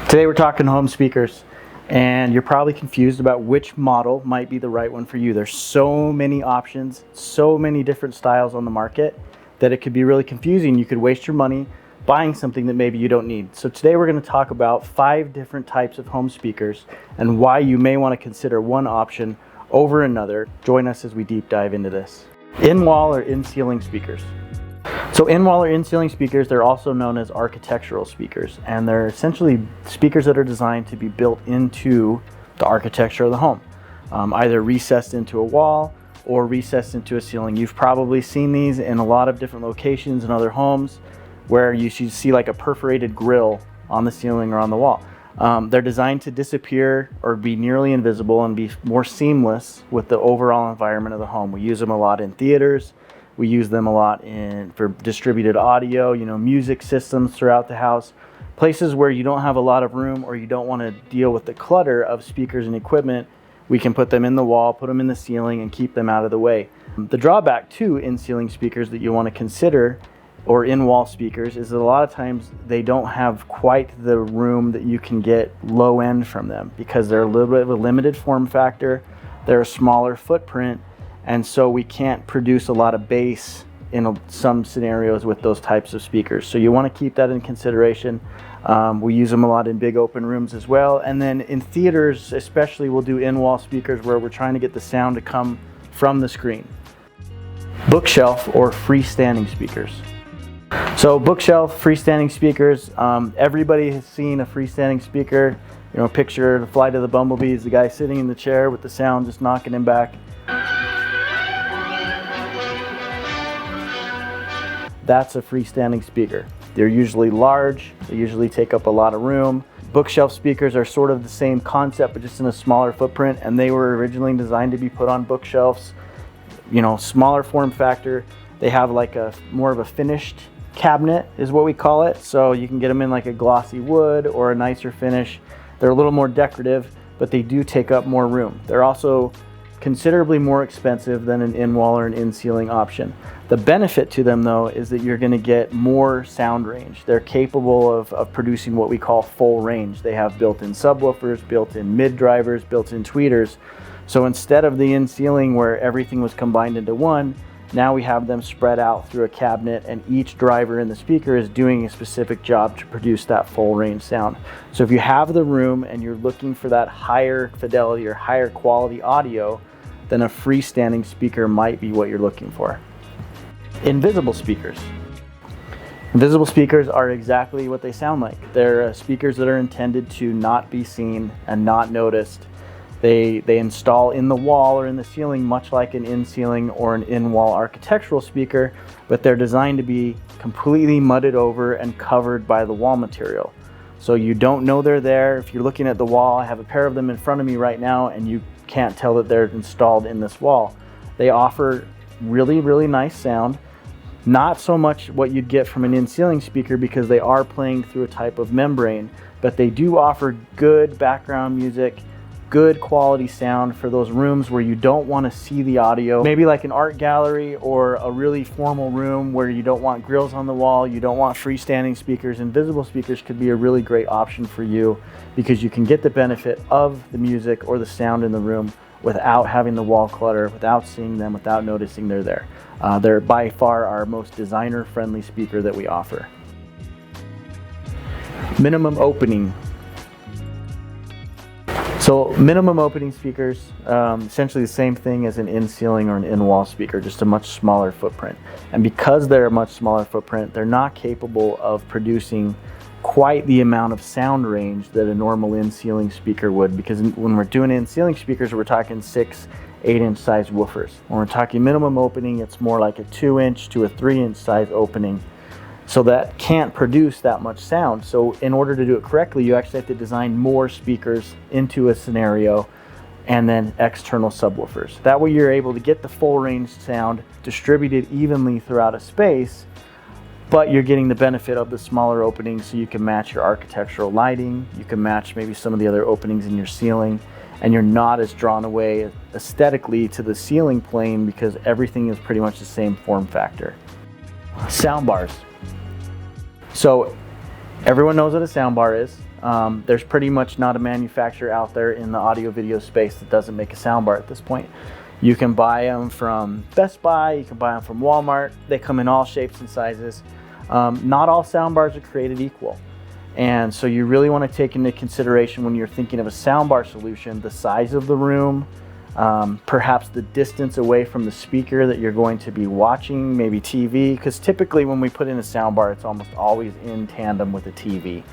Today we're talking home speakers, and you're probably confused about which model might be the right one for you. There's so many options, so many different styles on the market that it could be really confusing. You could waste your money buying something that maybe you don't need. So today we're going to talk about 5 different types of home speakers and why you may want to consider one option over another. Join us as we deep dive into this. In-wall or in-ceiling speakers. So in-wall or in-ceiling speakers, they're also known as architectural speakers, and they're essentially speakers that are designed to be built into the architecture of the home, either recessed into a wall or recessed into a ceiling. You've probably seen these in a lot of different locations in other homes where you should see like a perforated grill on the ceiling or on the wall. They're designed to disappear or be nearly invisible and be more seamless with the overall environment of the home. We use them a lot in theaters. We use them a lot for distributed audio, music systems throughout the house. Places where you don't have a lot of room or you don't want to deal with the clutter of speakers and equipment, we can put them in the wall, put them in the ceiling, and keep them out of the way. The drawback to in-ceiling speakers that you want to consider, or in-wall speakers, is that a lot of times they don't have quite the room that you can get low end from them because they're a little bit of a limited form factor, they're a smaller footprint, and so we can't produce a lot of bass in some scenarios with those types of speakers. So you want to keep that in consideration. We use them a lot in big open rooms as well. And then in theaters especially, we'll do in-wall speakers where we're trying to get the sound to come from the screen. Bookshelf or freestanding speakers. So bookshelf, freestanding speakers, everybody has seen a freestanding speaker. Picture the Flight of the Bumblebees, the guy sitting in the chair with the sound just knocking him back. That's a freestanding speaker. They're usually large, they usually take up a lot of room. Bookshelf speakers are sort of the same concept, but just in a smaller footprint, and they were originally designed to be put on bookshelves. Smaller form factor. They have like more of a finished cabinet is what we call it. So you can get them in like a glossy wood or a nicer finish. They're a little more decorative, but they do take up more room. They're also considerably more expensive than an in-wall or an in-ceiling option. The benefit to them though is that you're going to get more sound range. They're capable of producing what we call full range. They have built-in subwoofers, built-in mid-drivers, built-in tweeters. So instead of the in-ceiling where everything was combined into one, now we have them spread out through a cabinet, and each driver in the speaker is doing a specific job to produce that full range sound. So if you have the room and you're looking for that higher fidelity or higher quality audio, then a freestanding speaker might be what you're looking for. Invisible speakers. Invisible speakers are exactly what they sound like. They're speakers that are intended to not be seen and not noticed. They install in the wall or in the ceiling, much like an in-ceiling or an in-wall architectural speaker, but they're designed to be completely mudded over and covered by the wall material. So you don't know they're there. If you're looking at the wall, I have a pair of them in front of me right now, and you can't tell that they're installed in this wall. They offer really, really nice sound. Not so much what you'd get from an in-ceiling speaker because they are playing through a type of membrane, but they do offer good background music, good quality sound for those rooms where you don't want to see the audio. Maybe like an art gallery or a really formal room where you don't want grills on the wall, you don't want freestanding speakers. Invisible speakers could be a really great option for you because you can get the benefit of the music or the sound in the room without having the wall clutter, without seeing them, without noticing they're there. They're by far our most designer-friendly speaker that we offer. Minimum opening. So minimum opening speakers, essentially the same thing as an in-ceiling or an in-wall speaker, just a much smaller footprint. And because they're a much smaller footprint, they're not capable of producing quite the amount of sound range that a normal in-ceiling speaker would, because when we're doing in-ceiling speakers, we're talking 6, 8-inch size woofers. When we're talking minimum opening, it's more like a 2-inch to a 3-inch size opening. So that can't produce that much sound. So in order to do it correctly, you actually have to design more speakers into a scenario and then external subwoofers. That way you're able to get the full range sound distributed evenly throughout a space, but you're getting the benefit of the smaller openings so you can match your architectural lighting, you can match maybe some of the other openings in your ceiling, and you're not as drawn away aesthetically to the ceiling plane because everything is pretty much the same form factor. Soundbars. So everyone knows what a soundbar is. There's pretty much not a manufacturer out there in the audio video space that doesn't make a soundbar at this point. You can buy them from Best Buy, you can buy them from Walmart. They come in all shapes and sizes. Not all soundbars are created equal. And so you really want to take into consideration when you're thinking of a soundbar solution, the size of the room, perhaps the distance away from the speaker that you're going to be watching, maybe TV, because typically when we put in a soundbar, it's almost always in tandem with a TV.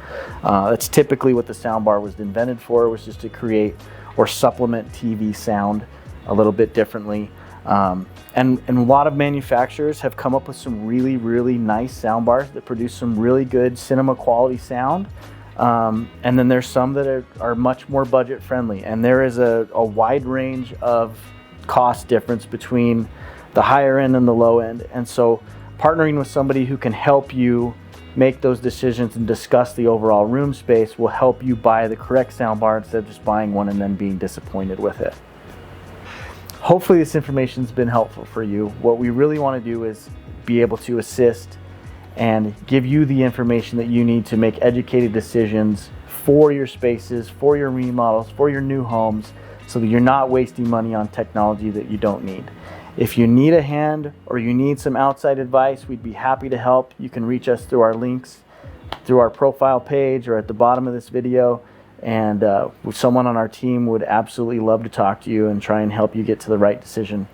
That's typically what the soundbar was invented for, was just to create or supplement TV sound a little bit differently. And a lot of manufacturers have come up with some really, really nice soundbars that produce some really good cinema quality sound. And then there's some that are much more budget friendly. And there is a wide range of cost difference between the higher end and the low end. And so partnering with somebody who can help you make those decisions and discuss the overall room space will help you buy the correct soundbar instead of just buying one and then being disappointed with it. Hopefully this information has been helpful for you. What we really want to do is be able to assist and give you the information that you need to make educated decisions for your spaces, for your remodels, for your new homes, so that you're not wasting money on technology that you don't need. If you need a hand or you need some outside advice, we'd be happy to help. You can reach us through our links, through our profile page or at the bottom of this video. And someone on our team would absolutely love to talk to you and try and help you get to the right decision.